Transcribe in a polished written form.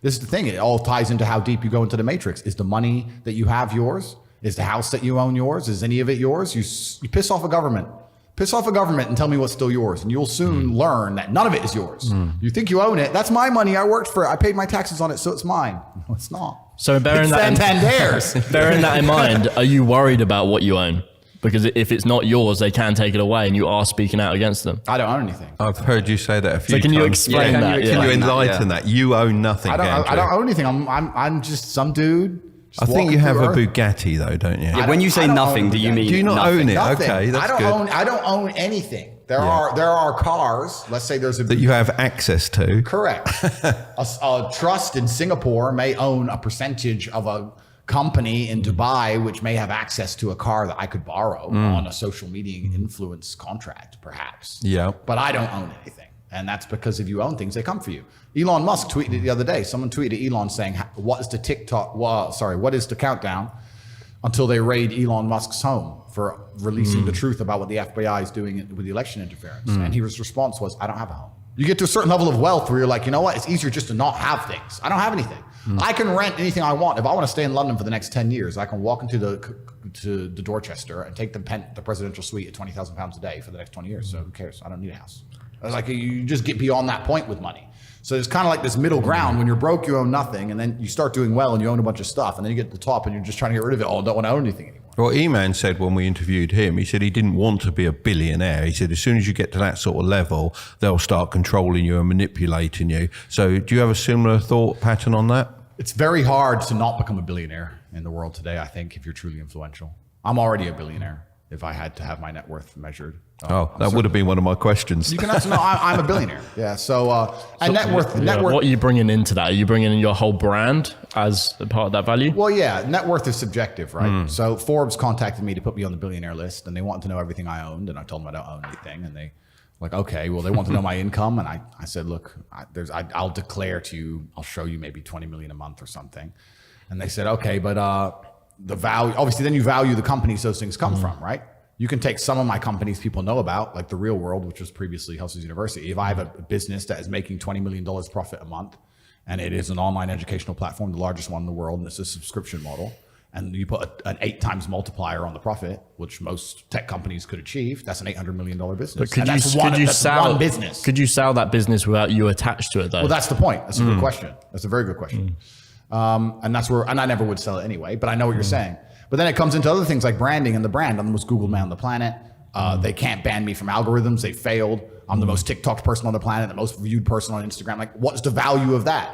This is the thing. It all ties into how deep you go into the matrix. Is the money that you have yours? Is the house that you own yours? Is any of it yours? You piss off a government. Piss off a government and tell me what's still yours. And you'll soon learn that none of it is yours. You think you own it. That's my money. I worked for it. I paid my taxes on it, so it's mine. No, it's not. So bearing that in mind, are you worried about what you own? Because if it's not yours, they can take it away, and you are speaking out against them. I don't own anything. I've heard you say that a few times. So can you explain that? Can you enlighten that? You own nothing. I don't own anything. I'm just some dude. I think you have a Bugatti though, don't you? Yeah, when you say nothing, do you mean? Do you not nothing? own it? Nothing. Okay, that's good. I don't own anything. There are cars. Let's say there's a that you have access to. Correct. a trust in Singapore may own a percentage of a company in Dubai, which may have access to a car that I could borrow on a social media influence contract, perhaps. Yeah. But I don't own anything. And that's because if you own things, they come for you. Elon Musk tweeted it the other day. Someone tweeted Elon saying, what is the countdown until they raid Elon Musk's home for releasing the truth about what the FBI is doing with the election interference? And his response was, I don't have a home. You get to a certain level of wealth where you're like, you know what? It's easier just to not have things. I don't have anything. I can rent anything I want. If I want to stay in London for the next 10 years, I can walk into the Dorchester and take the presidential suite at £20,000 a day for the next 20 years. So who cares? I don't need a house. It's like you just get beyond that point with money. So it's kind of like this middle ground. When you're broke, you own nothing. And then you start doing well and you own a bunch of stuff. And then you get to the top and you're just trying to get rid of it all. Don't want to own anything anymore. Well, E-Man said when we interviewed him, he said he didn't want to be a billionaire. He said as soon as you get to that sort of level, they'll start controlling you and manipulating you. So do you have a similar thought pattern on that? It's very hard to not become a billionaire in the world today, I think, if you're truly influential. I'm already a billionaire if I had to have my net worth measured. That would have been one of my questions. You can answer, no, I'm a billionaire. Yeah. So net worth. What are you bringing into that? Are you bringing in your whole brand as a part of that value? Well, yeah, net worth is subjective, right? So Forbes contacted me to put me on the billionaire list, and they wanted to know everything I owned, and I told them I don't own anything, and they like, okay, well, they want to know my income, and I said, look, I'll declare to you, I'll show you maybe 20 million a month or something, and they said, okay, but the value, obviously, then you value the companies those things come from, right? You can take some of my companies people know about, like The Real World, which was previously Hustlers University. If I have a business that is making $20 million profit a month, and it is an online educational platform, the largest one in the world, and it's a subscription model, and you put an 8 times multiplier on the profit, which most tech companies could achieve, that's an $800 million business. But could you sell one business? Could you sell that business without you attached to it, though? Well, that's the point. That's a good question. That's a very good question. And that's where, and I never would sell it anyway, but I know what you're saying. But then it comes into other things like branding and the brand. I'm the most Googled man on the planet. They can't ban me from algorithms. They failed. I'm the most TikToked person on the planet, the most viewed person on Instagram. Like, what's the value of that?